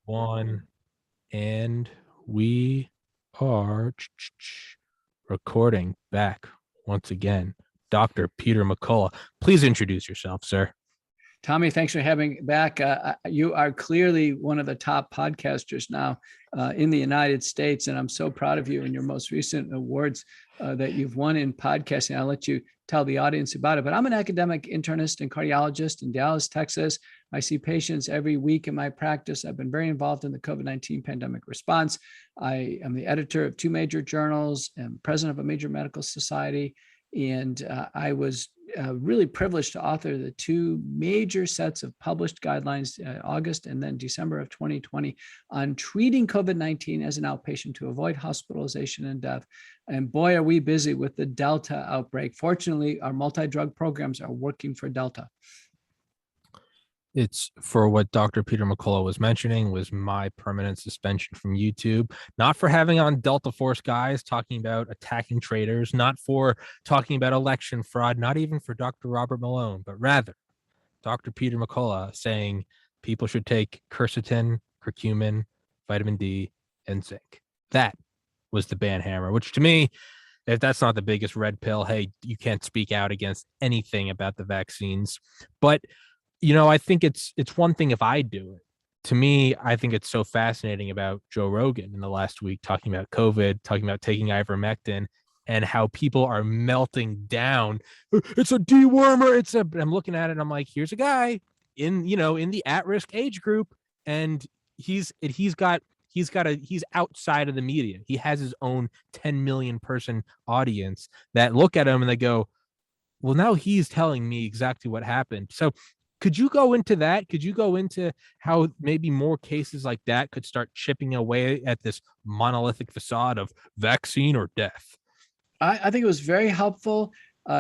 One, and we are recording back once again. Dr. Peter McCullough, please introduce yourself, sir. Tommy, thanks for having me back. You are clearly one of the top podcasters now in the United States, and I'm so proud of you and your most recent awards that you've won in podcasting. I'll let you tell the audience about it, but I'm an academic internist and cardiologist in Dallas, Texas. I see patients every week in my practice. I've been very involved in the COVID-19 pandemic response. I am the editor of two major journals and president of a major medical society. And I was really privileged to author the two major sets of published guidelines, August and then December of 2020, on treating COVID-19 as an outpatient to avoid hospitalization and death. And boy, are we busy with the Delta outbreak. Fortunately, our multi-drug programs are working for Delta. It's for what Dr. Peter McCullough was mentioning was my permanent suspension from YouTube, not for having on Delta Force guys talking about attacking traitors, not for talking about election fraud, not even for Dr. Robert Malone, but rather Dr. Peter McCullough saying people should take quercetin, curcumin, vitamin D, and zinc. That was the ban hammer, which to me, if that's not the biggest red pill, hey, you can't speak out against anything about the vaccines. But I think it's one thing if I do it. To me, I think it's so fascinating about Joe Rogan in the last week talking about COVID, talking about taking ivermectin, and how people are melting down. It's a dewormer. I'm looking at it and I'm like, here's a guy in the at-risk age group, and he's outside of the media. He has his own 10 million person audience that look at him and they go, well, now he's telling me exactly what happened. So could you go into that? Could you go into how maybe more cases like that could start chipping away at this monolithic facade of vaccine or death? I think it was very helpful.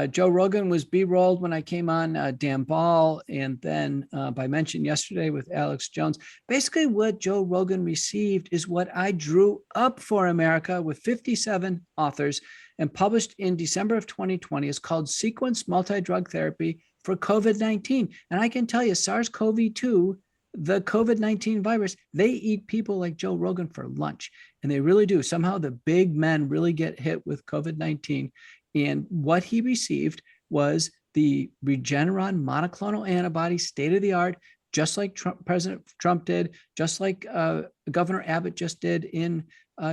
Joe Rogan was B-rolled when I came on, Dan Ball, and then by mention yesterday with Alex Jones. Basically, what Joe Rogan received is what I drew up for America with 57 authors and published in December of 2020. It's called Sequence Multi-Drug Therapy for COVID-19. And I can tell you, SARS-CoV-2, the COVID-19 virus, they eat people like Joe Rogan for lunch. And they really do. Somehow the big men really get hit with COVID-19. And what he received was the Regeneron monoclonal antibody, state of the art, just like President Trump did, just like Governor Abbott just did in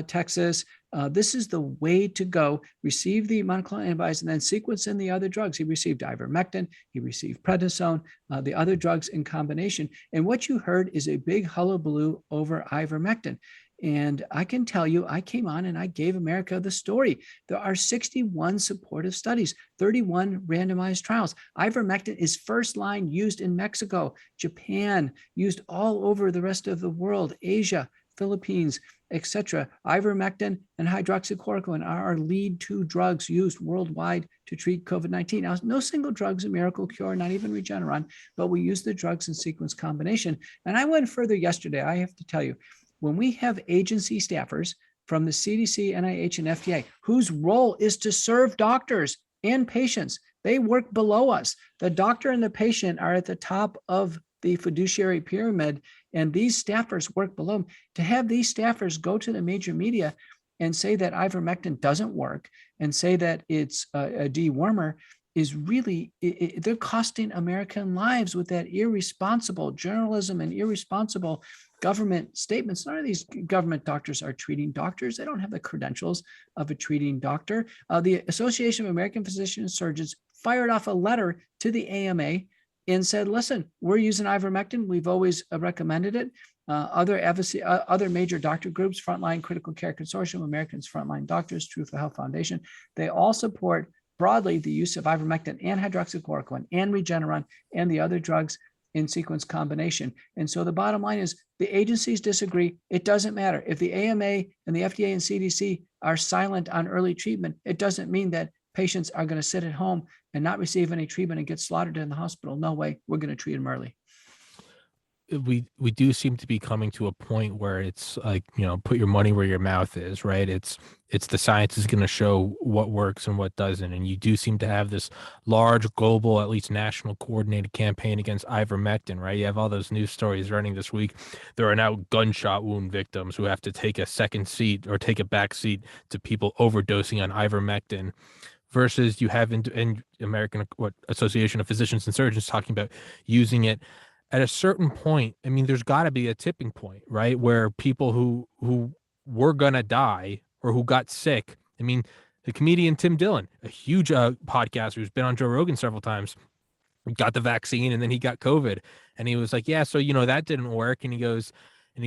Texas. This is the way to go. Receive the monoclonal antibodies and then sequence in the other drugs. He received ivermectin, he received prednisone, the other drugs in combination. And what you heard is a big hullabaloo over ivermectin. And I can tell you, I came on and I gave America the story. There are 61 supportive studies, 31 randomized trials. Ivermectin is first line used in Mexico, Japan, used all over the rest of the world, Asia, Philippines, etc. Ivermectin and hydroxychloroquine are our lead two drugs used worldwide to treat COVID-19. Now, no single drug's a miracle cure, not even Regeneron, but we use the drugs in sequence combination. And I went further yesterday. I have to tell you, when we have agency staffers from the CDC, NIH, and FDA, whose role is to serve doctors and patients, they work below us. The doctor and the patient are at the top of the fiduciary pyramid, and these staffers work below them. To have these staffers go to the major media and say that ivermectin doesn't work and say that it's a dewormer is really, they're costing American lives with that irresponsible journalism and irresponsible government statements. None of these government doctors are treating doctors. They don't have the credentials of a treating doctor. The Association of American Physicians and Surgeons fired off a letter to the AMA and said, listen, we're using ivermectin. We've always recommended it. Other major doctor groups, Frontline Critical Care Consortium, Americans Frontline Doctors, Truth for Health Foundation, they all support broadly the use of ivermectin and hydroxychloroquine and Regeneron and the other drugs in sequence combination. And so the bottom line is the agencies disagree. It doesn't matter. If the AMA and the FDA and CDC are silent on early treatment, it doesn't mean that patients are going to sit at home and not receive any treatment and get slaughtered in the hospital. No way. We're going to treat them early. we do seem to be coming to a point where it's like, put your money where your mouth is, right? It's the science is going to show what works and what doesn't. And you do seem to have this large global, at least national coordinated campaign against ivermectin, right? You have all those news stories running this week. There are now gunshot wound victims who have to take a second seat or take a back seat to people overdosing on ivermectin, versus you have in American Association of Physicians and Surgeons talking about using it at a certain point. I mean, there's got to be a tipping point, right? Where people who were gonna die or who got sick. I mean, the comedian Tim Dillon, a huge podcaster who's been on Joe Rogan several times, got the vaccine and then he got COVID, and he was like, "Yeah, so that didn't work." And he goes, and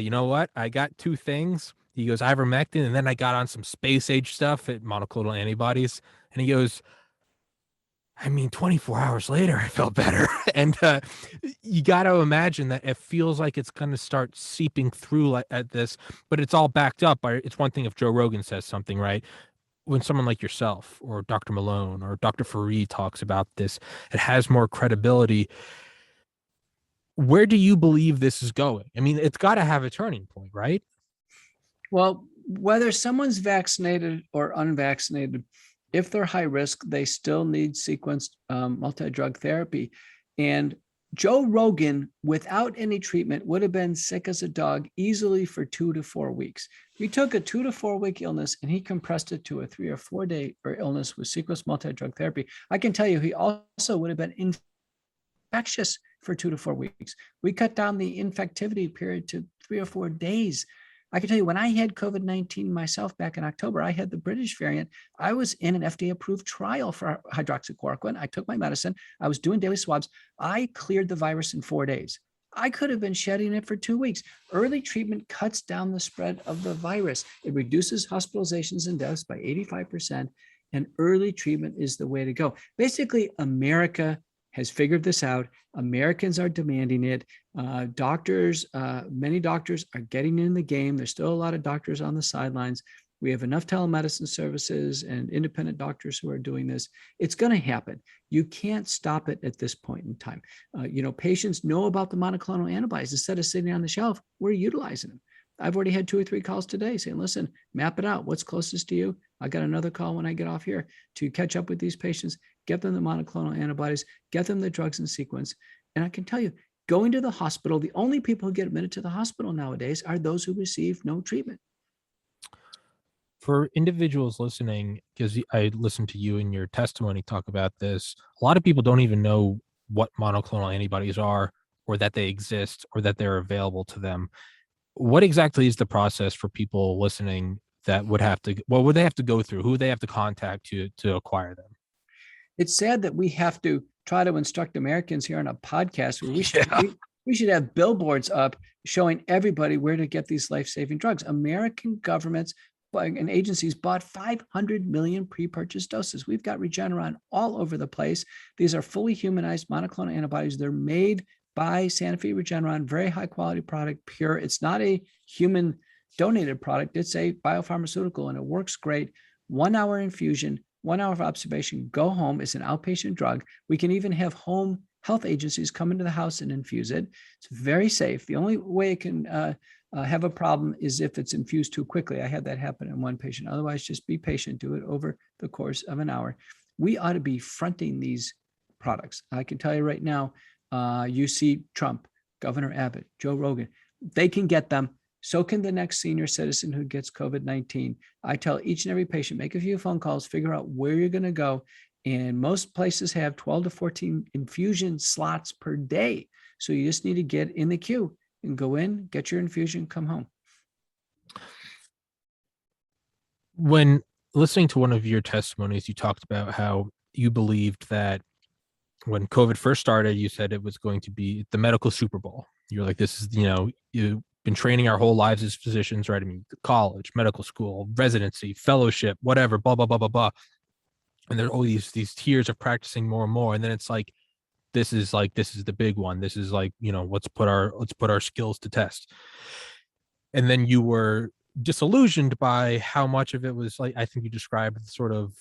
you know what? I got two things. He goes, ivermectin, and then I got on some space age stuff at monoclonal antibodies. And he goes, I mean, 24 hours later, I felt better. And you got to imagine that it feels like it's going to start seeping through at this, but it's all backed up by, it's one thing if Joe Rogan says something, right? When someone like yourself or Dr. Malone or Dr. Fareed talks about this, it has more credibility. Where do you believe this is going? I mean, it's got to have a turning point, right? Well, whether someone's vaccinated or unvaccinated, if they're high risk, they still need sequenced multi-drug therapy. And Joe Rogan, without any treatment, would have been sick as a dog easily for 2 to 4 weeks. We took a 2 to 4 week illness and he compressed it to a 3 or 4 day illness with sequenced multi-drug therapy. I can tell you, he also would have been infectious for 2 to 4 weeks. We cut down the infectivity period to 3 or 4 days. I can tell you, when I had COVID-19 myself back in October, I had the British variant. I was in an FDA-approved trial for hydroxychloroquine. I took my medicine. I was doing daily swabs. I cleared the virus in 4 days. I could have been shedding it for 2 weeks. Early treatment cuts down the spread of the virus. It reduces hospitalizations and deaths by 85%, and early treatment is the way to go. Basically, America has figured this out. Americans are demanding it. Many doctors are getting in the game. There's still a lot of doctors on the sidelines. We have enough telemedicine services and independent doctors who are doing this. It's going to happen. You can't stop it at this point in time. Patients know about the monoclonal antibodies. Instead of sitting on the shelf, we're utilizing them. I've already had 2 or 3 calls today saying, listen, map it out. What's closest to you? I got another call when I get off here to catch up with these patients, get them the monoclonal antibodies, get them the drugs in sequence. And I can tell you, going to the hospital, the only people who get admitted to the hospital nowadays are those who receive no treatment. For individuals listening, because I listened to you in your testimony talk about this, a lot of people don't even know what monoclonal antibodies are, or that they exist, or that they're available to them. What exactly is the process for people listening that would have to, what would they have to go through? Who would they have to contact to acquire them? It's sad that we have to try to instruct Americans here on a podcast where we should have billboards up showing everybody where to get these life-saving drugs. American governments and agencies bought 500 million pre-purchased doses. We've got Regeneron all over the place. These are fully humanized monoclonal antibodies. They're made by Sanofi Regeneron, very high quality product, pure. It's not a human donated product. It's a biopharmaceutical and it works great. 1 hour infusion, 1 hour of observation, go home. It's an outpatient drug. We can even have home health agencies come into the house and infuse it. It's very safe. The only way it can have a problem is if it's infused too quickly. I had that happen in one patient. Otherwise, just be patient. Do it over the course of an hour. We ought to be fronting these products. I can tell you right now, you see Trump, Governor Abbott, Joe Rogan, they can get them. So can the next senior citizen who gets COVID-19. I tell each and every patient, make a few phone calls, figure out where you're going to go. And most places have 12 to 14 infusion slots per day. So you just need to get in the queue and go in, get your infusion, come home. When listening to one of your testimonies, you talked about how you believed that when COVID first started, you said it was going to be the medical Super Bowl. You're like, this is, you've been training our whole lives as physicians, right? I mean, college, medical school, residency, fellowship, whatever, blah, blah, blah, blah, blah. And there are all these tiers of practicing more and more. And then it's like, this is the big one. This is like, let's put our skills to test. And then you were disillusioned by how much of it was like, I think you described sort of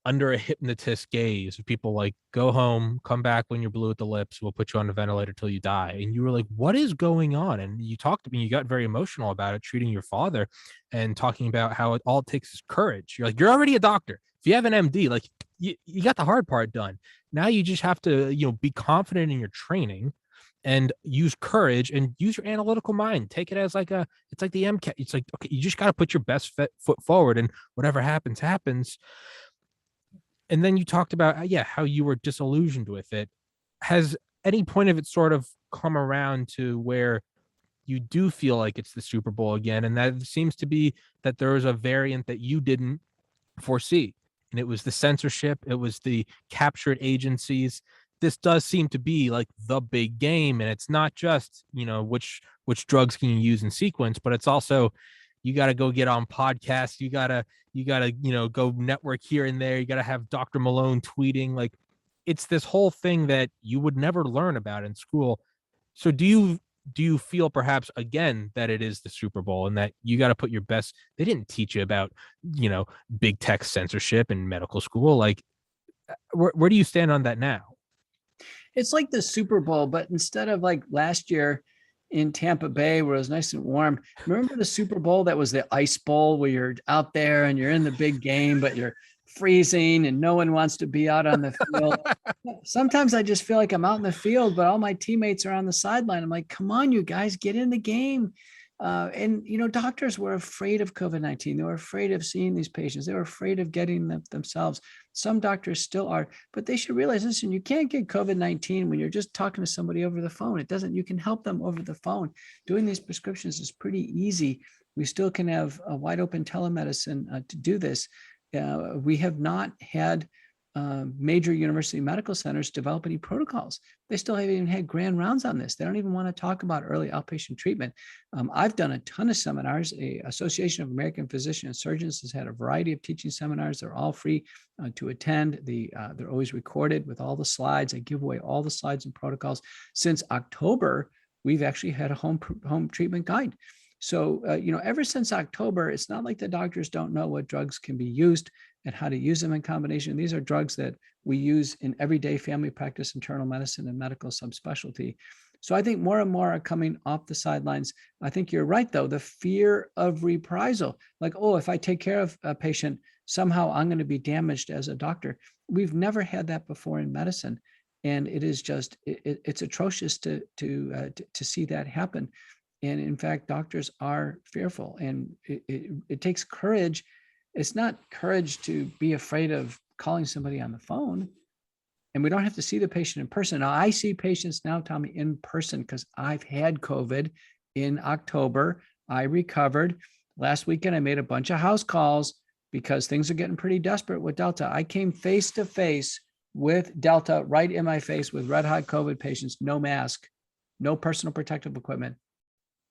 under a hypnotist gaze of people like, go home, come back when you're blue at the lips, we'll put you on the ventilator till you die. And you were like, what is going on? And you talked to me, you got very emotional about it, treating your father and talking about how it all takes is courage. You're like, you're already a doctor. If you have an MD, like you got the hard part done. Now you just have to, be confident in your training and use courage and use your analytical mind. Take it as it's like the MCAT. It's like, okay, you just got to put your best foot forward, and whatever happens, happens. And then you talked about, how you were disillusioned with it. Has any point of it sort of come around to where you do feel like it's the Super Bowl again? And that seems to be that there was a variant that you didn't foresee. And it was the censorship. It was the captured agencies. This does seem to be like the big game. And it's not just, which drugs can you use in sequence, but it's also, you got to go get on podcasts. You gotta, go network here and there. You got to have Dr. Malone tweeting. Like, it's this whole thing that you would never learn about in school. So do you feel perhaps again that it is the Super Bowl and that you got to put your best? They didn't teach you about, big tech censorship in medical school. Like, where do you stand on that now? It's like the Super Bowl, but instead of like last year in Tampa Bay where it was nice and warm, remember the Super Bowl that was the ice bowl where you're out there and you're in the big game, but you're freezing and no one wants to be out on the field. Sometimes I just feel like I'm out in the field, but all my teammates are on the sideline. I'm like, come on, you guys, get in the game. And doctors were afraid of COVID-19. They were afraid of seeing these patients. They were afraid of getting them themselves. Some doctors still are, but they should realize, listen, you can't get COVID-19 when you're just talking to somebody over the phone. You can help them over the phone. Doing these prescriptions is pretty easy. We still can have a wide open telemedicine to do this. We have not had major university medical centers develop any protocols. They still haven't even had grand rounds on this. They don't even want to talk about early outpatient treatment. I've done a ton of seminars. The Association of American Physicians and Surgeons has had a variety of teaching seminars. They're all free to attend. They're always recorded with all the slides. I give away all the slides and protocols. Since October, we've actually had a home treatment guide. So, ever since October, it's not like the doctors don't know what drugs can be used and how to use them in combination. These are drugs that we use in everyday family practice, internal medicine, and medical subspecialty. So I think more and more are coming off the sidelines. I think you're right, though. The fear of reprisal, like, oh, if I take care of a patient, somehow I'm going to be damaged as a doctor. We've never had that before in medicine. And it is just, it's atrocious to see that happen. And in fact, doctors are fearful, and it takes courage. It's not courage to be afraid of calling somebody on the phone, and we don't have to see the patient in person. Now, I see patients now, Tommy, in person because I've had COVID in October. I recovered. Last weekend, I made a bunch of house calls because things are getting pretty desperate with Delta. I came face to face with Delta, right in my face with red hot COVID patients, no mask, no personal protective equipment.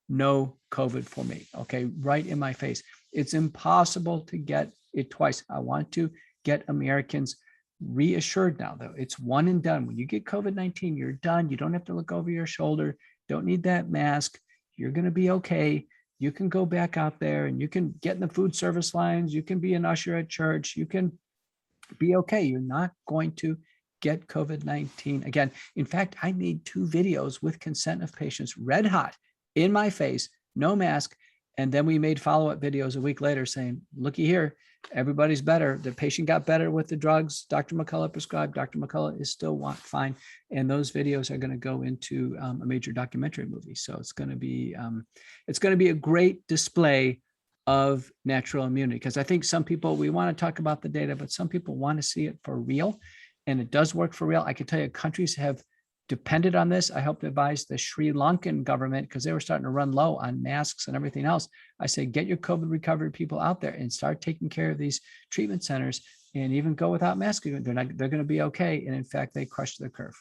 No COVID for me. Okay. Right in my face. It's impossible to get it twice. I want to get Americans reassured now, though. It's one and done. When you get COVID-19, you're done. You don't have to look over your shoulder. Don't need that mask. You're going to be okay. You can go back out there and you can get in the food service lines. You can be an usher at church. You can be okay. You're not going to get COVID-19 again. In fact, I made 2 videos with consent of patients, red hot, in my face, no mask. And then we made follow-up videos a week later saying, looky here, everybody's better. The patient got better with the drugs Dr. McCullough prescribed. Dr. McCullough is still fine. And those videos are going to go into a major documentary movie. So it's going to be a great display of natural immunity. Because I think some people, we want to talk about the data, but some people want to see it for real. And it does work for real. I can tell you countries have depended on this. I helped advise the Sri Lankan government because they were starting to run low on masks and everything else. I say, get your COVID recovery people out there and start taking care of these treatment centers and even go without masks. They're going to be okay. And in fact, they crushed the curve.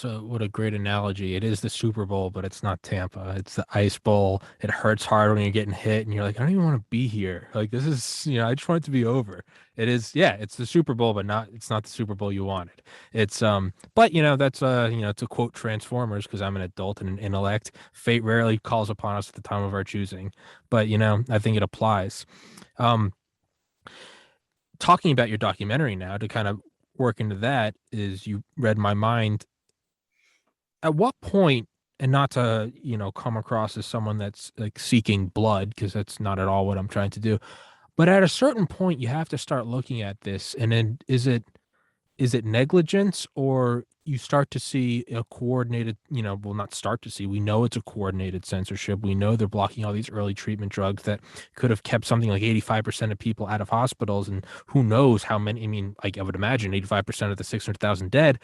What a great analogy. It is the Super Bowl, but it's not Tampa. It's the ice bowl. It hurts hard when you're getting hit and you're like, I don't even want to be here. Like, this is, I just want it to be over. It is, it's the Super Bowl, but it's not the Super Bowl you wanted. It's, but that's, to quote Transformers, because I'm an adult and an intellect, fate rarely calls upon us at the time of our choosing. But, I think it applies. talking about your documentary now, to kind of work into that, is you read my mind. At what point, and not to, come across as someone that's like seeking blood, because that's not at all what I'm trying to do, but at a certain point you have to start looking at this, and then is it negligence, or you start to see a coordinated, well, not start to see, we know it's a coordinated censorship. We know they're blocking all these early treatment drugs that could have kept something like 85% of people out of hospitals. And who knows how many, I mean, like I would imagine 85% of the 600,000 dead.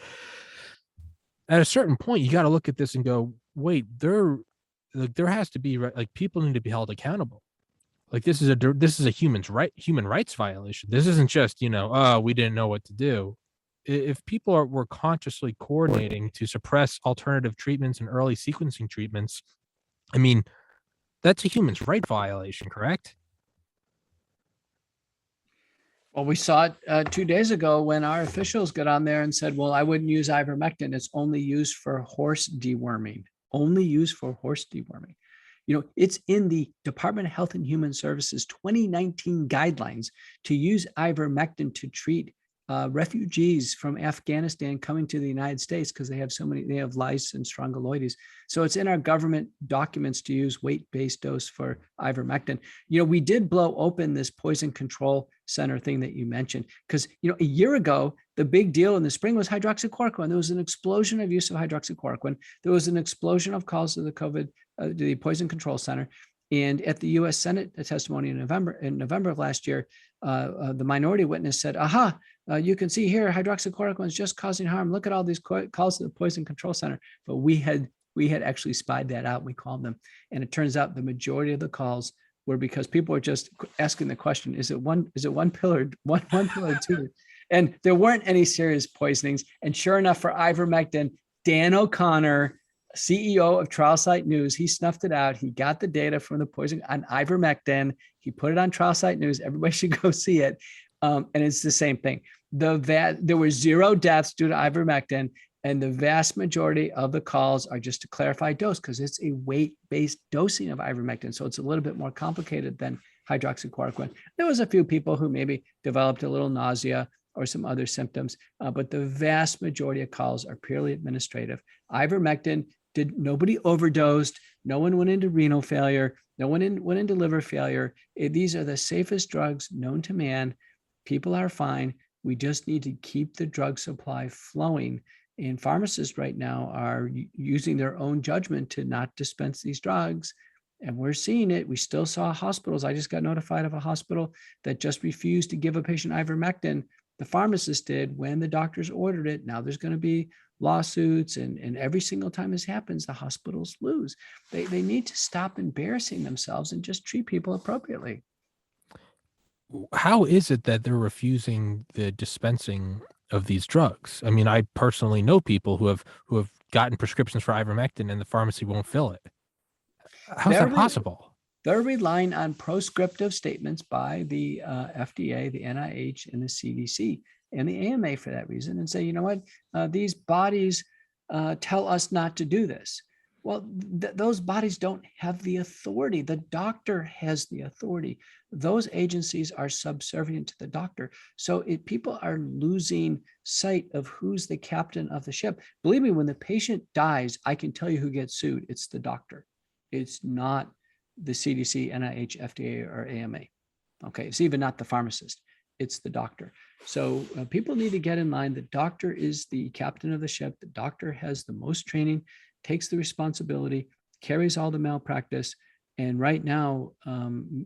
At a certain point, you got to look at this and go, wait, there has to be, like, people need to be held accountable. Like, this is a human rights violation. This isn't just, oh, we didn't know what to do. If people were consciously coordinating to suppress alternative treatments and early sequencing treatments, I mean, that's a human rights violation, correct? Well, we saw it 2 days ago when our officials got on there and said, well, I wouldn't use ivermectin. It's only used for horse deworming, only used for horse deworming. It's in the Department of Health and Human Services 2019 guidelines to use ivermectin to treat refugees from Afghanistan coming to the United States because they have lice and strongyloides. So it's in our government documents to use weight-based dose for ivermectin. We did blow open this poison control center thing that you mentioned, because a year ago, the big deal in the spring was hydroxychloroquine. There was an explosion of use of hydroxychloroquine. There was an explosion of calls to the Poison Control Center. And at the U.S. Senate testimony in November of last year, the minority witness said, aha, you can see here, hydroxychloroquine is just causing harm. Look at all these calls to the Poison Control Center. But we had actually spied that out. We called them. And it turns out the majority of the calls were because people were just asking the question, is it one pill or one pill or two? And there weren't any serious poisonings. And sure enough, for ivermectin, Dan O'Connor, CEO of Trial Site News, he snuffed it out. He got the data from the poison on ivermectin. He put it on Trial Site News. Everybody should go see it. And it's the same thing. There were 0 deaths due to ivermectin, and the vast majority of the calls are just to clarify dose, because it's a weight-based dosing of ivermectin. So it's a little bit more complicated than hydroxychloroquine. There was a few people who maybe developed a little nausea or some other symptoms, but the vast majority of calls are purely administrative. Ivermectin, nobody overdosed, no one went into renal failure, no one went into liver failure. These are the safest drugs known to man. People are fine. We just need to keep the drug supply flowing. And pharmacists right now are using their own judgment to not dispense these drugs. And we're seeing it. We still saw hospitals. I just got notified of a hospital that just refused to give a patient ivermectin. The pharmacist did when the doctors ordered it. Now there's going to be lawsuits, and every single time this happens, the hospitals lose. They need to stop embarrassing themselves and just treat people appropriately. How is it that they're refusing the dispensing of these drugs? I mean, I personally know people who have gotten prescriptions for ivermectin and the pharmacy won't fill it. How's that possible? They're relying on proscriptive statements by the FDA, the NIH, and the CDC, and the AMA for that reason, and say, you know what, these bodies tell us not to do this. Well, those bodies don't have the authority. The doctor has the authority. Those agencies are subservient to the doctor. So people are losing sight of who's the captain of the ship. Believe me, when the patient dies, I can tell you who gets sued. It's the doctor. It's not the CDC, NIH, FDA, or AMA. Okay, it's even not the pharmacist. It's the doctor. So people need to get in line. The doctor is the captain of the ship. The doctor has the most training, takes the responsibility, carries all the malpractice. And right now,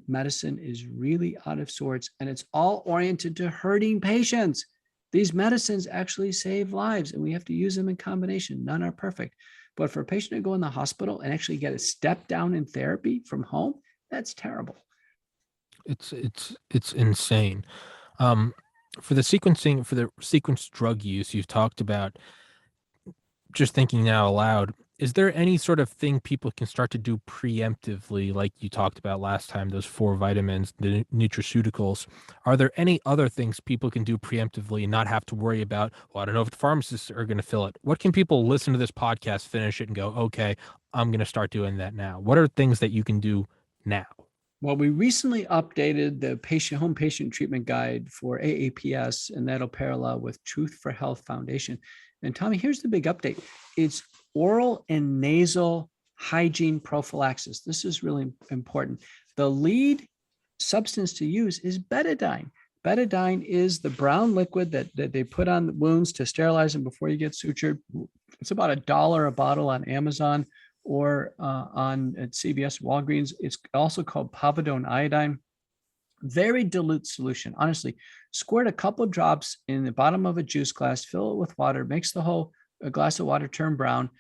medicine is really out of sorts, and it's all oriented to hurting patients. These medicines actually save lives, and we have to use them in combination. None are perfect. But for a patient to go in the hospital and actually get a step down in therapy from home, that's terrible. It's insane. For the sequenced drug use, you've talked about, just thinking now aloud, is there any sort of thing people can start to do preemptively, like you talked about last time, those 4 vitamins, the nutraceuticals? Are there any other things people can do preemptively and not have to worry about, well, I don't know if the pharmacists are going to fill it? What can people listen to this podcast, finish it, and go, okay, I'm going to start doing that now? What are things that you can do now? Well, we recently updated the home patient treatment guide for AAPS, and that'll parallel with Truth for Health Foundation. And Tommy, here's the big update. It's oral and nasal hygiene prophylaxis. This is really important. The lead substance to use is betadine. Betadine is the brown liquid that they put on the wounds to sterilize them before you get sutured. It's about $1 a bottle on Amazon or at CVS, Walgreens. It's also called povidone iodine. Very dilute solution. Honestly, squirt a couple of drops in the bottom of a juice glass, fill it with water, makes the whole glass of water turn brown.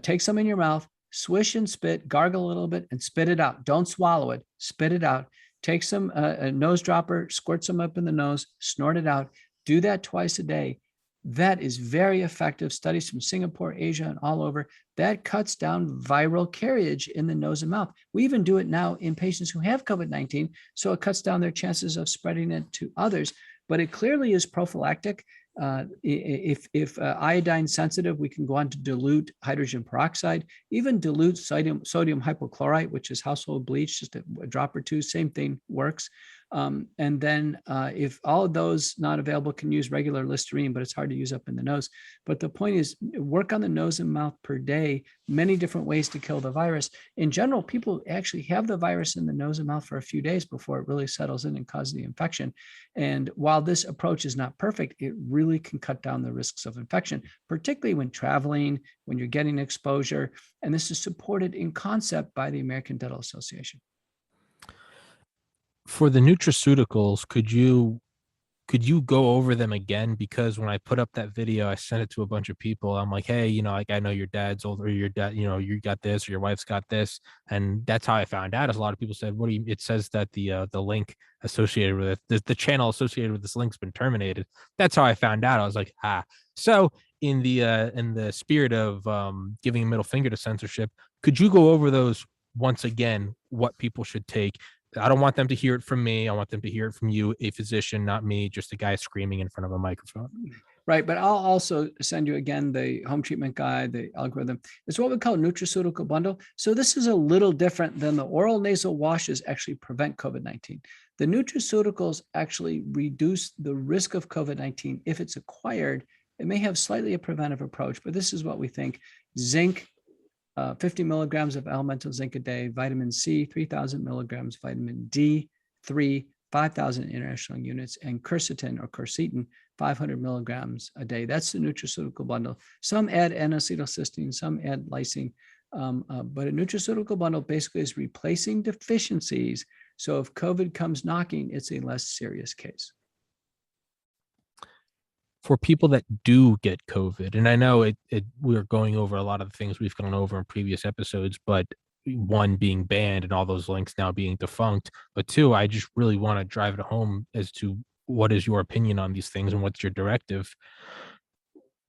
Take some in your mouth, swish and spit, gargle a little bit, and spit it out. Don't swallow it. Spit it out. Take some a nose dropper, squirt some up in the nose, snort it out. Do that twice a day. That is very effective. Studies from Singapore, Asia, and all over. That cuts down viral carriage in the nose and mouth. We even do it now in patients who have COVID-19, so it cuts down their chances of spreading it to others. But it clearly is prophylactic. If iodine sensitive, we can go on to dilute hydrogen peroxide, even dilute sodium hypochlorite, which is household bleach, just a drop or two, same thing works. And then if all of those not available, can use regular Listerine, but it's hard to use up in the nose. But the point is, work on the nose and mouth per day, many different ways to kill the virus. In general, people actually have the virus in the nose and mouth for a few days before it really settles in and causes the infection. And while this approach is not perfect, it really can cut down the risks of infection, particularly when traveling, when you're getting exposure. And this is supported in concept by the American Dental Association. For the nutraceuticals, could you go over them again? Because when I put up that video, I sent it to a bunch of people. I'm like, hey, like I know your dad's older, or your dad, you got this, or your wife's got this. And that's how I found out. As a lot of people said, it says that the link associated with it, the channel associated with this link's been terminated. That's how I found out. I was like, so in the spirit of giving a middle finger to censorship, could you go over those once again, what people should take? I don't want them to hear it from me. I want them to hear it from you, a physician, not me, just a guy screaming in front of a microphone. Right. But I'll also send you again the home treatment guide, the algorithm. It's what we call nutraceutical bundle. So this is a little different than the oral nasal washes actually prevent COVID-19. The nutraceuticals actually reduce the risk of COVID-19 if it's acquired. It may have slightly a preventive approach, but this is what we think. Zinc, 50 milligrams of elemental zinc a day, vitamin C, 3,000 milligrams, vitamin D3, 5,000 international units, and quercetin or quercetin, 500 milligrams a day. That's the nutraceutical bundle. Some add N-acetylcysteine, some add lysine, but a nutraceutical bundle basically is replacing deficiencies. So if COVID comes knocking, it's a less serious case. For people that do get COVID, and I know we're going over a lot of the things we've gone over in previous episodes, but one being banned and all those links now being defunct, but two, I just really want to drive it home as to what is your opinion on these things and what's your directive.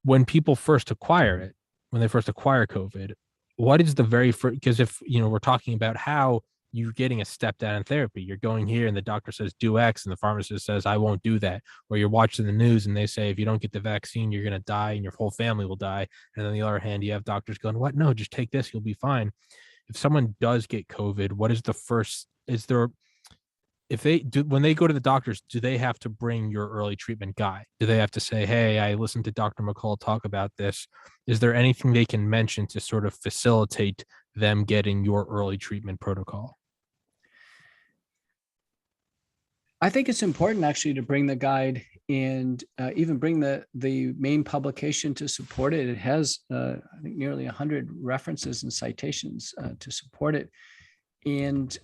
When people first acquire it, when they first acquire COVID, what is the very first, because if, we're talking about how you're getting a step down in therapy. You're going here and the doctor says do X and the pharmacist says I won't do that. Or you're watching the news and they say if you don't get the vaccine, you're going to die and your whole family will die. And on the other hand, you have doctors going, what? No, just take this. You'll be fine. If someone does get COVID, what is the first, when they go to the doctors, do they have to bring your early treatment guide? Do they have to say, hey, I listened to Dr. McCullough talk about this? Is there anything they can mention to sort of facilitate them getting your early treatment protocol? I think it's important actually to bring the guide and even bring the main publication to support it. It has, I think, nearly 100 references and citations to support it, and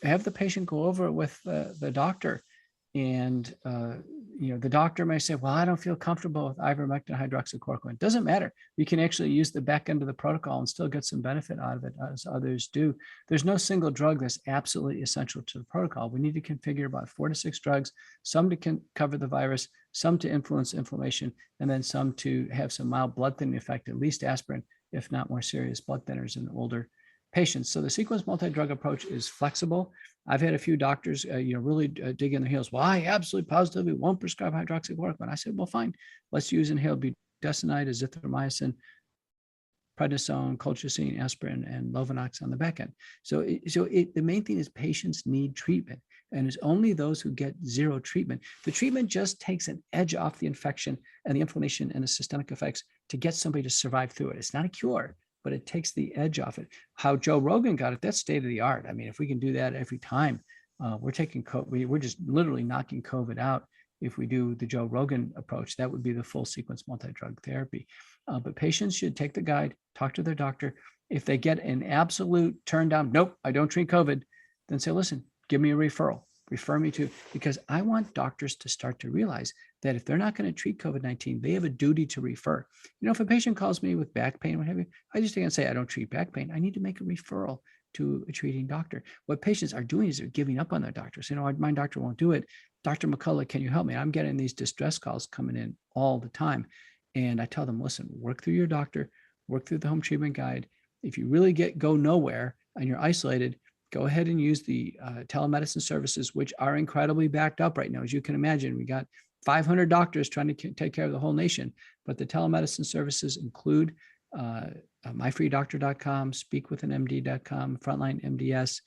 have the patient go over it with the doctor. And the doctor may say, well, I don't feel comfortable with ivermectin hydroxychloroquine. It doesn't matter. You can actually use the back end of the protocol and still get some benefit out of it, as others do. There's no single drug that's absolutely essential to the protocol. We need to configure about 4 to 6 drugs, some to cover the virus, some to influence inflammation, and then some to have some mild blood thinning effect, at least aspirin, if not more serious blood thinners in the older patients. So the sequence multi-drug approach is flexible. I've had a few doctors, really dig in their heels. Well, I absolutely positively won't prescribe hydroxychloroquine. I said, well, fine. Let's use inhaled budesonide, azithromycin, prednisone, colchicine, aspirin, and Lovenox on the back end. So the main thing is patients need treatment. And it's only those who get zero treatment. The treatment just takes an edge off the infection and the inflammation and the systemic effects to get somebody to survive through it. It's not a cure, but it takes the edge off it. How Joe Rogan got it, that's state of the art. I mean, if we can do that every time, we're just literally knocking COVID out. If we do the Joe Rogan approach, that would be the full sequence multi-drug therapy. But patients should take the guide, talk to their doctor. If they get an absolute turn down, nope, I don't treat COVID, then say, listen, give me a referral, refer me to, because I want doctors to start to realize that if they're not going to treat COVID-19, they have a duty to refer. You know, if a patient calls me with back pain, what have you, I just can't say I don't treat back pain. I need to make a referral to a treating doctor. What patients are doing is they're giving up on their doctors. You know, my doctor won't do it. Dr. McCullough, can you help me? I'm getting these distress calls coming in all the time. And I tell them, listen, work through your doctor, work through the home treatment guide. If you really go nowhere and you're isolated, go ahead and use the telemedicine services, which are incredibly backed up right now. As you can imagine, we got 500 doctors trying to take care of the whole nation, but the telemedicine services include myfreedoctor.com, speakwithanmd.com, Frontline MDS,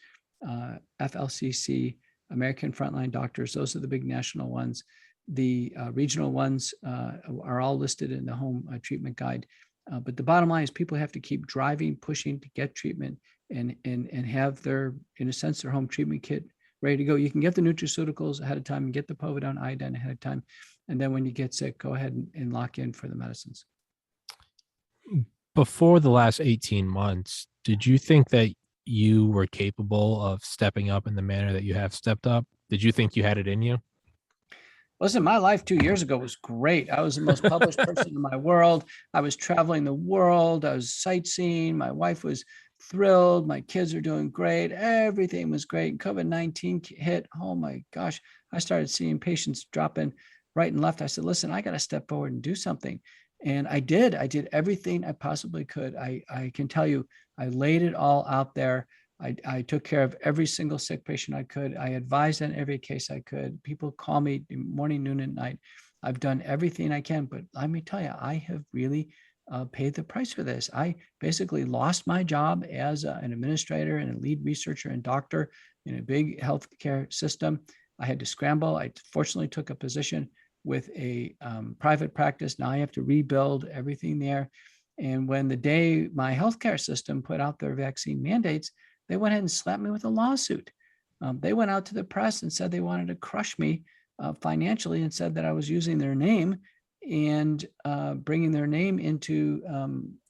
FLCC, American Frontline Doctors. Those are the big national ones. The regional ones are all listed in the home treatment guide. But the bottom line is people have to keep driving, pushing to get treatment and have their, in a sense, their home treatment kit ready to go. You can get the nutraceuticals ahead of time and get the povidone iodine ahead of time. And then when you get sick, go ahead and lock in for the medicines. Before the last 18 months, did you think that you were capable of stepping up in the manner that you have stepped up? Did you think you had it in you? Listen, my life 2 years ago was great. I was the most published person in my world. I was traveling the world. I was sightseeing. My wife was thrilled. My kids are doing great. Everything was great. COVID-19 hit. Oh my gosh. I started seeing patients dropping right and left. I said, listen, I got to step forward and do something. And I did. I did everything I possibly could. I can tell you, I laid it all out there. I took care of every single sick patient I could. I advised on every case I could. People call me morning, noon, and night. I've done everything I can, but let me tell you, I have really paid the price for this. I basically lost my job as an administrator and a lead researcher and doctor in a big healthcare system. I had to scramble. I fortunately took a position with a private practice. Now I have to rebuild everything there. And when the day my healthcare system put out their vaccine mandates, they went ahead and slapped me with a lawsuit. They went out to the press and said they wanted to crush me financially and said that I was using their name and bringing their name into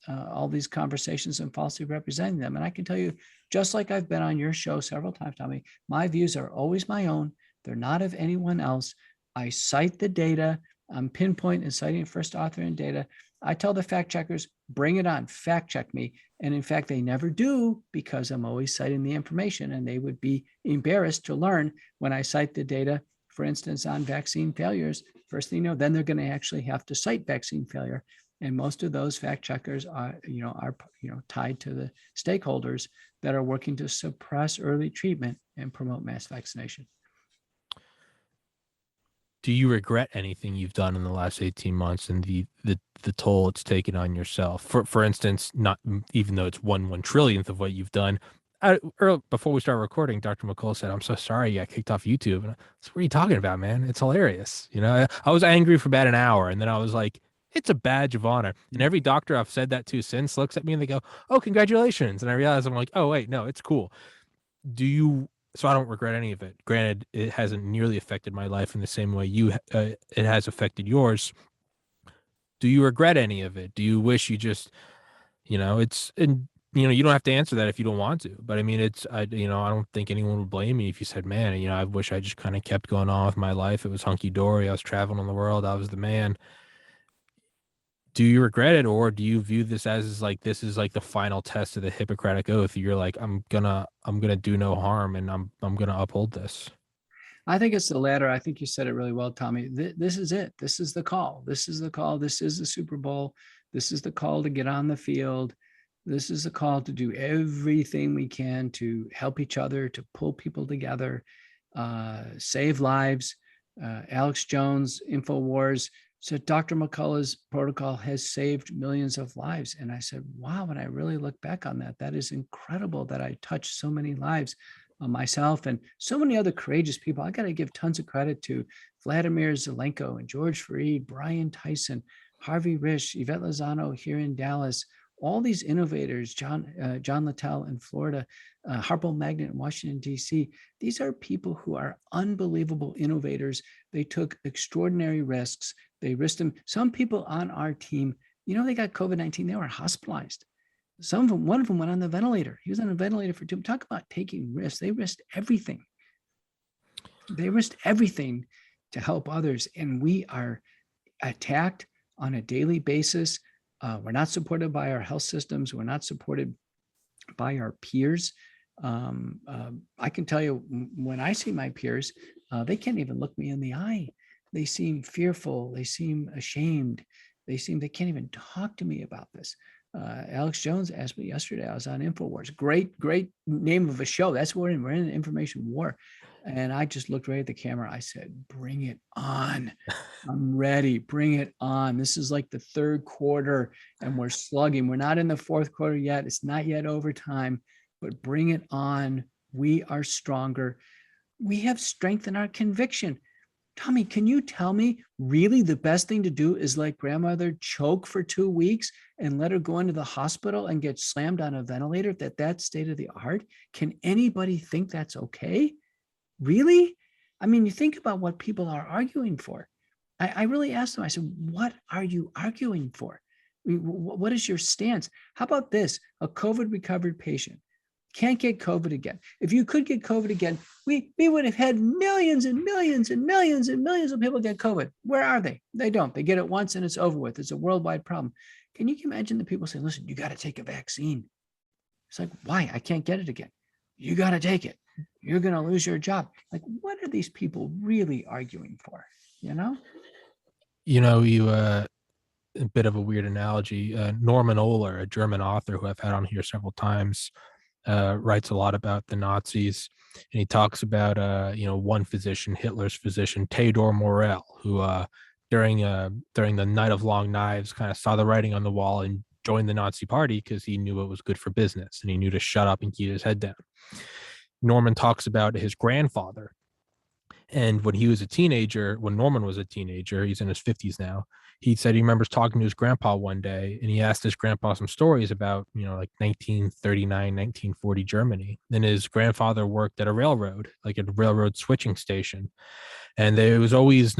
all these conversations and falsely representing them. And I can tell you, just like I've been on your show several times, Tommy, my views are always my own. They're not of anyone else. I cite the data. I'm pinpoint and citing first author and data. I tell the fact checkers, bring it on, fact check me. And in fact, they never do because I'm always citing the information and they would be embarrassed to learn when I cite the data, for instance, on vaccine failures. First thing you know, then they're going to actually have to cite vaccine failure. And most of those fact checkers are tied to the stakeholders that are working to suppress early treatment and promote mass vaccination. Do you regret anything you've done in the last 18 months and the toll it's taken on yourself? For instance, not even though it's one trillionth of what you've done. Before we start recording, Dr. McCullough said, "I'm so sorry you got kicked off YouTube." And I said, "What are you talking about, man? It's hilarious." You know, I was angry for about an hour, and then I was like, "It's a badge of honor." And every doctor I've said that to since looks at me and they go, "Oh, congratulations!" And I realize I'm like, "Oh wait, no, it's cool." So I don't regret any of it. Granted, it hasn't nearly affected my life in the same way it has affected yours. Do you regret any of it? Do you wish you just, you don't have to answer that if you don't want to. But I mean, I don't think anyone would blame me if you said, man, I wish I just kind of kept going on with my life. It was hunky dory. I was traveling the world. I was the man. Do you regret it, or do you view this as this is like the final test of the Hippocratic Oath? You're like, I'm gonna do no harm, and I'm gonna uphold this. I think it's the latter. I think you said it really well, Tommy. This is it. This is the call. This is the call. This is the Super Bowl. This is the call to get on the field. This is the call to do everything we can to help each other, to pull people together, save lives. Alex Jones, InfoWars, So Dr. McCullough's protocol has saved millions of lives. And I said, wow, when I really look back on that, that is incredible that I touched so many lives, myself and so many other courageous people. I got to give tons of credit to Vladimir Zelenko and George Fareed, Brian Tyson, Harvey Risch, Yvette Lozano here in Dallas, all these innovators, John Littell in Florida, Harpo Magnet in Washington, D.C. These are people who are unbelievable innovators. They took extraordinary risks. They risked them. Some people on our team, they got COVID-19. They were hospitalized. Some of them, one of them went on the ventilator. He was on a ventilator for 2 months. Talk about taking risks. They risked everything. They risked everything to help others. And we are attacked on a daily basis. We're not supported by our health systems. We're not supported by our peers. I can tell you, when I see my peers, they can't even look me in the eye. They seem fearful. They seem ashamed. They can't even talk to me about this. Alex Jones asked me yesterday, I was on InfoWars. Great name of a show. That's what we're in an information war. And I just looked right at the camera. I said, bring it on. I'm ready. Bring it on. This is like the third quarter and we're slugging. We're not in the fourth quarter yet. It's not yet overtime, but bring it on. We are stronger. We have strength in our conviction. Tommy, can you tell me really the best thing to do is let grandmother choke for 2 weeks and let her go into the hospital and get slammed on a ventilator? That's state of the art? Can anybody think that's okay? Really? I mean, you think about what people are arguing for. I really asked them, I said, what are you arguing for? What is your stance? How about this? A COVID recovered patient can't get COVID again. If you could get COVID again, we would have had millions and millions and millions and millions of people get COVID. Where are they? They don't. They get it once and it's over with. It's a worldwide problem. Can you imagine the people saying, listen, you got to take a vaccine? It's like, why? I can't get it again. You got to take it. You're going to lose your job. Like, what are these people really arguing for? A bit of a weird analogy. Norman Ohler, a German author who I've had on here several times, writes a lot about the Nazis, and he talks about one physician, Hitler's physician, Theodor Morell, who during the Night of Long Knives kind of saw the writing on the wall and joined the Nazi party because he knew it was good for business and he knew to shut up and keep his head down. Norman talks about his grandfather, and when Norman was a teenager, he's in his 50s now. He said he remembers talking to his grandpa one day, and he asked his grandpa some stories about, like 1939, 1940 Germany. Then his grandfather worked at a railroad, like a railroad switching station. And it was always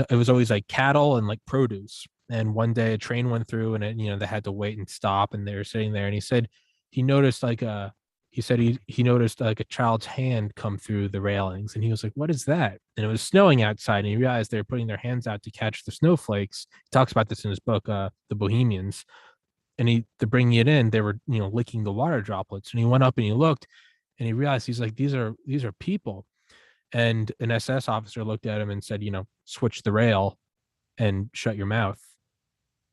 like cattle and like produce. And one day a train went through and they had to wait and stop, and they were sitting there, and he said he noticed he noticed like a child's hand come through the railings, and he was like, what is that? And it was snowing outside, and he realized they were putting their hands out to catch the snowflakes. He talks about this in his book, The Bohemians. And to bring it in, they were, licking the water droplets. And he went up and he looked, and he realized, he's like, these are people. And an SS officer looked at him and said, switch the rail and shut your mouth.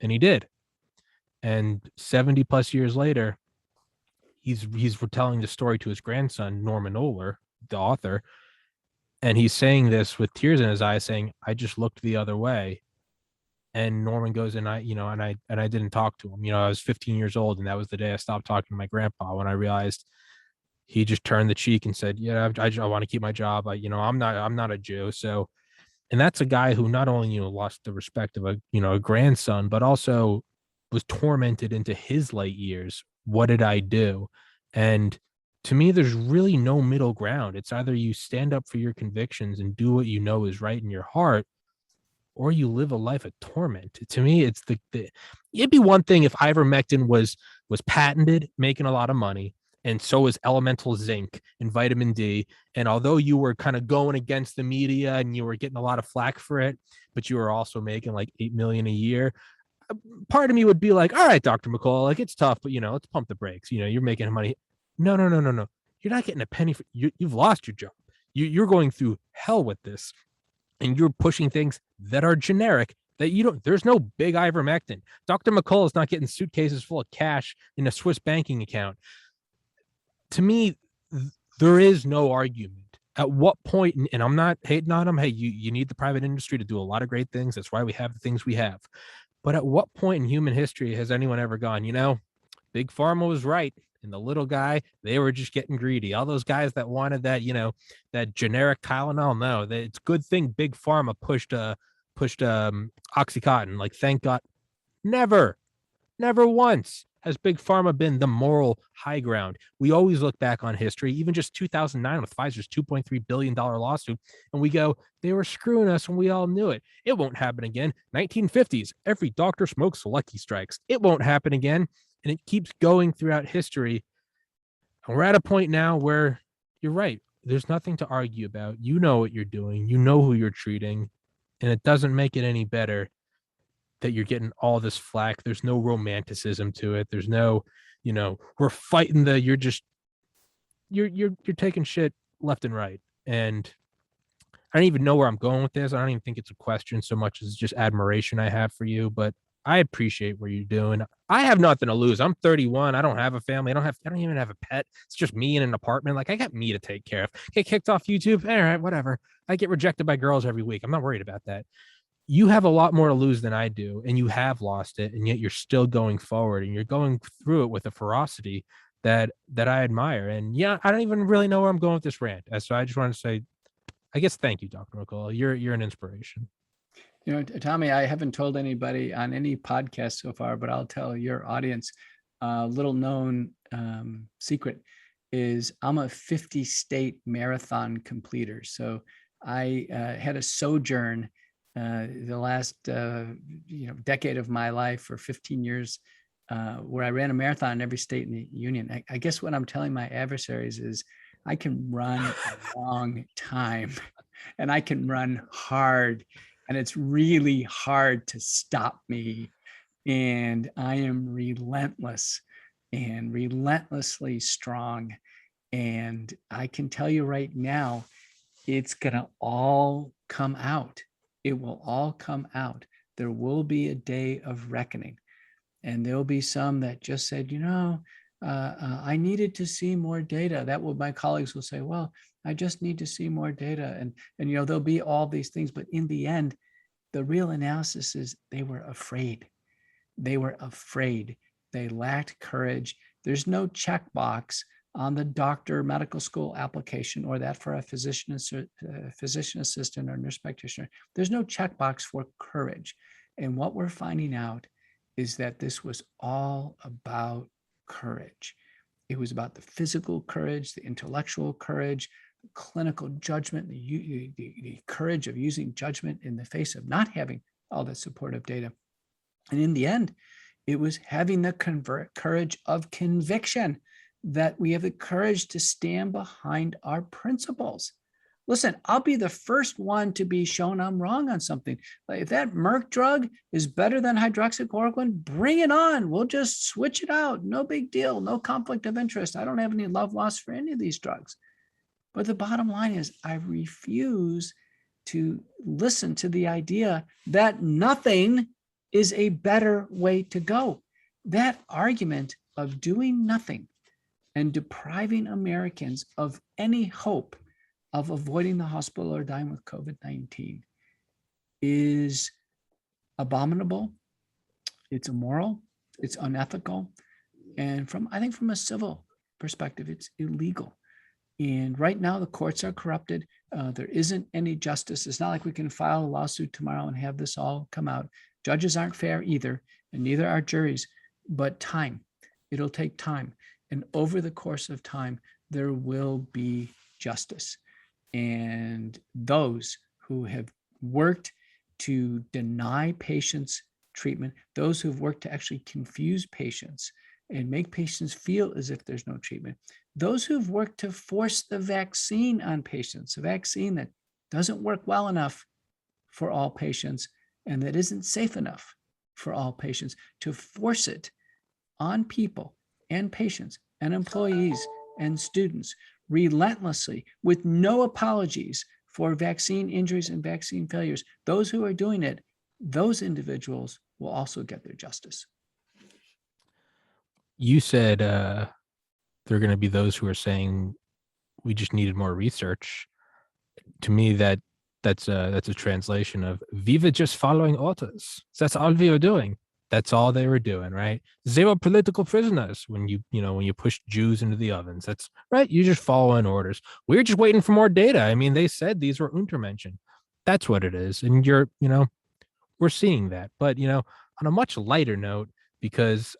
And he did. And 70 plus years later, he's retelling the story to his grandson, Norman Ohler, the author. And he's saying this with tears in his eyes, saying, I just looked the other way. And Norman goes, and I didn't talk to him. I was 15 years old, and that was the day I stopped talking to my grandpa, when I realized he just turned the cheek and said, yeah, I want to keep my job. I'm not a Jew. So, and that's a guy who not only, lost the respect of a grandson, but also was tormented into his late years. What did I do? And to me, there's really no middle ground. It's either you stand up for your convictions and do what you know is right in your heart, or you live a life of torment. To me, it's it'd be one thing if ivermectin was patented, making a lot of money, and so is elemental zinc and vitamin D. And although you were kind of going against the media and you were getting a lot of flack for it, but you were also making like $8 million a year, part of me would be like, all right, Dr. McCullough, like, it's tough, but let's pump the brakes. You're making money. No. You're not getting a penny for you've lost your job. You're going through hell with this. And you're pushing things that are generic, that there's no big ivermectin. Dr. McCullough is not getting suitcases full of cash in a Swiss banking account. To me, there is no argument. At what point, and I'm not hating on them, hey, you need the private industry to do a lot of great things. That's why we have the things we have. But at what point in human history has anyone ever gone, Big Pharma was right, and the little guy, they were just getting greedy. All those guys that wanted that, that generic Tylenol, no, it's a good thing Big Pharma pushed Oxycontin. Like, thank God. Never, never once has Big Pharma been the moral high ground. We always look back on history, even just 2009 with Pfizer's $2.3 billion lawsuit, and we go, they were screwing us and we all knew it. It won't happen again. 1950s, every doctor smokes Lucky Strikes. It won't happen again. And it keeps going throughout history. And we're at a point now where you're right. There's nothing to argue about. You know what you're doing. You know who you're treating. And it doesn't make it any better that you're getting all this flack. There's no romanticism to it. There's no, we're fighting you're taking shit left and right. And I don't even know where I'm going with this. I don't even think it's a question so much as just admiration I have for you, but I appreciate what you're doing. I have nothing to lose. I'm 31. I don't have a family. I don't even have a pet. It's just me in an apartment. Like, I got me to take care of. Get kicked off YouTube. All right, whatever. I get rejected by girls every week. I'm not worried about that. You have a lot more to lose than I do, and you have lost it, and yet you're still going forward, and you're going through it with a ferocity that I admire. And yeah, I don't even really know where I'm going with this rant. So I just want to say, I guess, thank you, Dr. McCullough. You're an inspiration. Tommy, I haven't told anybody on any podcast so far, but I'll tell your audience a little known secret is I'm a 50-state marathon completer. So I had a sojourn the last decade of my life for 15 years where I ran a marathon in every state in the union. I guess what I'm telling my adversaries is I can run a long time and I can run hard, and it's really hard to stop me. And I am relentless and relentlessly strong. And I can tell you right now, it's going to all come out. It will all come out. There will be a day of reckoning. And there'll be some that just said, I needed to see more data. That what my colleagues will say, well, I just need to see more data. And there'll be all these things. But in the end, the real analysis is they were afraid. They were afraid. They lacked courage. There's no checkbox on the doctor medical school application or that for a physician assistant or nurse practitioner. There's no checkbox for courage. And what we're finding out is that this was all about courage. It was about the physical courage, the intellectual courage, the clinical judgment, the courage of using judgment in the face of not having all that supportive data. And in the end, it was having the courage of conviction, that we have the courage to stand behind our principles. Listen, I'll be the first one to be shown I'm wrong on something. Like, if that Merck drug is better than hydroxychloroquine, bring it on. We'll just switch it out. No big deal. No conflict of interest. I don't have any love lost for any of these drugs. But the bottom line is I refuse to listen to the idea that nothing is a better way to go. That argument of doing nothing and depriving Americans of any hope of avoiding the hospital or dying with COVID-19 is abominable. It's immoral. It's unethical. And I think from a civil perspective, it's illegal. And right now, the courts are corrupted. There isn't any justice. It's not like we can file a lawsuit tomorrow and have this all come out. Judges aren't fair either, and neither are juries, but time. It'll take time. And over the course of time, there will be justice. And those who have worked to deny patients treatment, those who've worked to actually confuse patients and make patients feel as if there's no treatment, those who've worked to force the vaccine on patients, a vaccine that doesn't work well enough for all patients and that isn't safe enough for all patients, to force it on people and patients and employees and students relentlessly with no apologies for vaccine injuries and vaccine failures. Those who are doing it, those individuals will also get their justice. You said there are going to be those who are saying we just needed more research. To me, that's a translation of "Viva just following orders." That's all we were doing. That's all they were doing, right? Zero political prisoners when when you push Jews into the ovens. That's right. You're just following orders. We're just waiting for more data. I mean, they said these were Untermenschen. That's what it is. And we're seeing that. But, on a much lighter note, because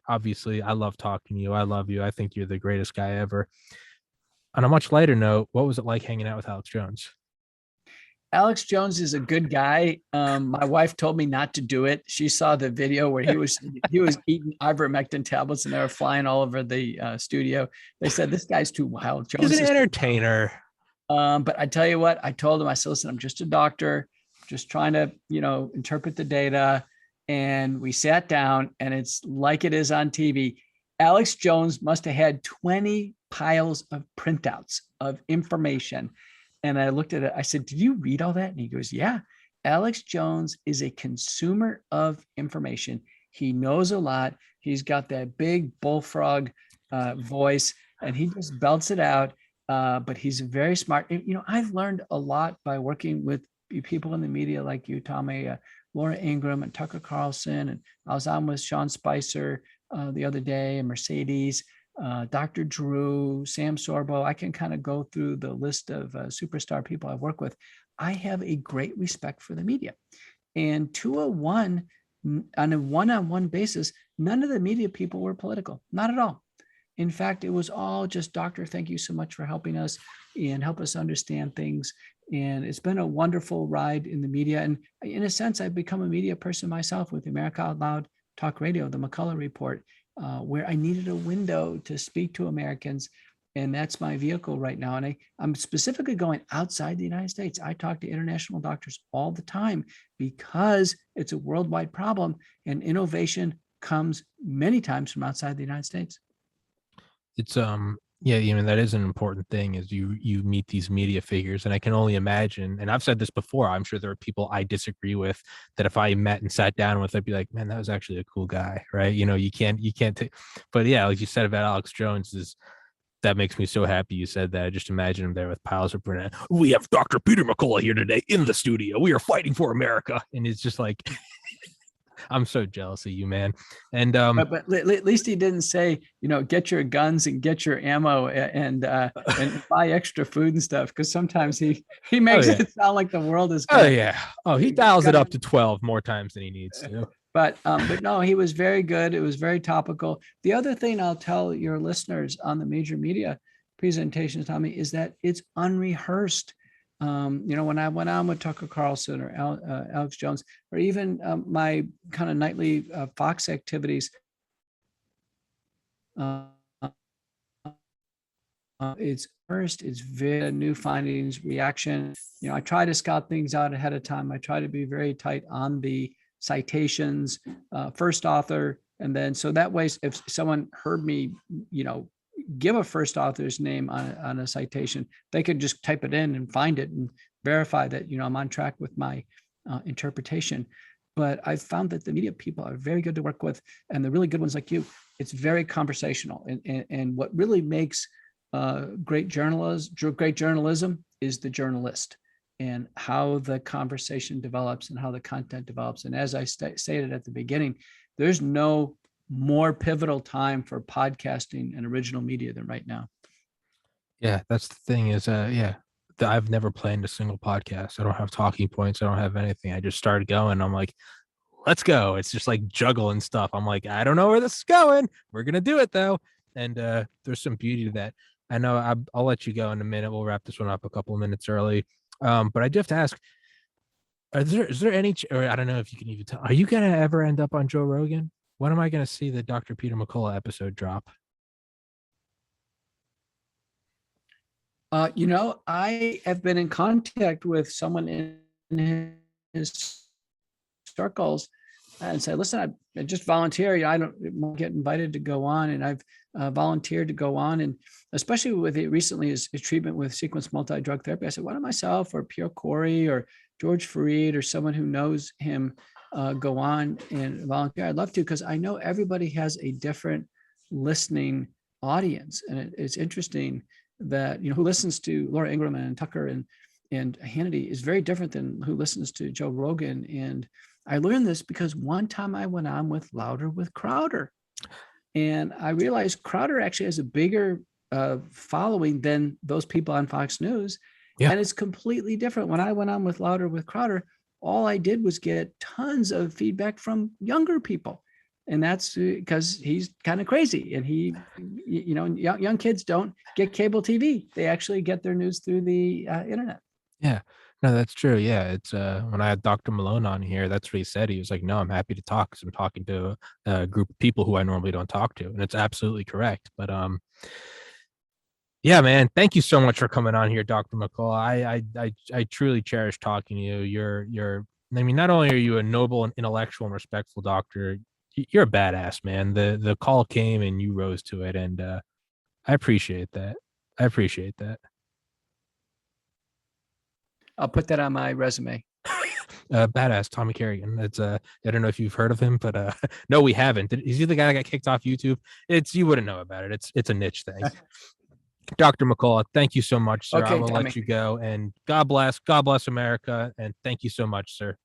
obviously, I love talking to you. I love you. I think you're the greatest guy ever. On a much lighter note, what was it like hanging out with Alex Jones? Alex Jones is a good guy. My wife told me not to do it. She saw the video where he was eating ivermectin tablets and they were flying all over the studio. They said this guy's too wild. Jones He's an entertainer. But I tell you what, I told him, I said, listen, I'm just a doctor, just trying to interpret the data. And we sat down, and it's like it is on TV. Alex Jones must have had 20 piles of printouts of information. And I looked at it. I said, did you read all that? And he goes, yeah. Alex Jones is a consumer of information. He knows a lot. He's got that big bullfrog voice, and he just belts it out. But he's very smart. I've learned a lot by working with people in the media like you, Tommy, Laura Ingraham and Tucker Carlson. And I was on with Sean Spicer the other day, and Mercedes. Dr. Drew, Sam Sorbo. I can kind of go through the list of superstar people I've worked with. I have a great respect for the media. And 201, on a one-on-one basis, none of the media people were political, not at all. In fact, it was all just, doctor, thank you so much for helping us and help us understand things. And it's been a wonderful ride in the media. And in a sense, I've become a media person myself with America Out Loud Talk Radio, the McCullough Report, where I needed a window to speak to Americans. And that's my vehicle right now. And I'm specifically going outside the United States. I talk to international doctors all the time because it's a worldwide problem, and innovation comes many times from outside the United States. It's yeah, that is an important thing, is you meet these media figures. And I can only imagine, and I've said this before, I'm sure there are people I disagree with that if I met and sat down with, I'd be like, man, that was actually a cool guy, right? You can't take, but yeah, like you said about Alex Jones, that makes me so happy you said that. I just imagine him there with piles of print. We have Dr. Peter McCullough here today in the studio. We are fighting for America. And it's just like, I'm so jealous of you, man. And but at least he didn't say, get your guns and get your ammo and buy extra food and stuff, because sometimes he makes it sound like the world is gonna, he dials it up to 12 more times than he needs to. But no, he was very good. It was very topical. The other thing I'll tell your listeners on the major media presentations, Tommy, is that it's unrehearsed. When I went on with Tucker Carlson or Alex Jones, or even my kind of nightly Fox activities, it's first, it's very new findings, reaction. I try to scout things out ahead of time. I try to be very tight on the citations, first author, and then so that way, if someone heard me, give a first author's name on a citation, they could just type it in and find it and verify that, I'm on track with my interpretation. But I've found that the media people are very good to work with, and the really good ones like you, it's very conversational. And what really makes great journalism is the journalist, and how the conversation develops and how the content develops. And as I stated at the beginning, there's no more pivotal time for podcasting and original media than right now. Yeah, that's the thing is, I've never planned a single podcast. I don't have talking points. I don't have anything. I just started going. I'm like, let's go. It's just like juggling stuff. I'm like, I don't know where this is going. We're going to do it though. And there's some beauty to that. I know I'll let you go in a minute. We'll wrap this one up a couple of minutes early. But I do have to ask, is there any, or I don't know if you can even tell, are you going to ever end up on Joe Rogan? When am I going to see the Dr. Peter McCullough episode drop? I have been in contact with someone in his circles and say, listen, I just volunteer. I don't get invited to go on, and I've volunteered to go on. And especially with it recently, his treatment with sequence multi-drug therapy, I said, why don't myself or Pierre Corey or George Fareed or someone who knows him go on and volunteer? I'd love to, because I know everybody has a different listening audience. And it's interesting that, who listens to Laura Ingraham and Tucker and and Hannity is very different than who listens to Joe Rogan. And I learned this because one time I went on with Louder with Crowder, and I realized Crowder actually has a bigger following than those people on Fox News. Yeah. And it's completely different. When I went on with Louder with Crowder, all I did was get tons of feedback from younger people. And that's because he's kind of crazy. And he, young kids don't get cable TV. They actually get their news through the internet. Yeah. No, that's true. Yeah. It's when I had Dr. Malone on here, that's what he said. He was like, no, I'm happy to talk because I'm talking to a group of people who I normally don't talk to. And it's absolutely correct. But yeah, man, thank you so much for coming on here, Dr. McCullough. I truly cherish talking to you. You're I mean, not only are you a noble and intellectual and respectful doctor, you're a badass, man. The call came and you rose to it, and I appreciate that. I appreciate that. I'll put that on my resume. Badass Tommy Carrigan. It's I don't know if you've heard of him, but no, we haven't. Is he the guy that got kicked off YouTube? You wouldn't know about it. It's a niche thing. Dr. McCullough, thank you so much, sir. Okay, I will Tommy. let you go, and God bless America, and thank you so much, sir.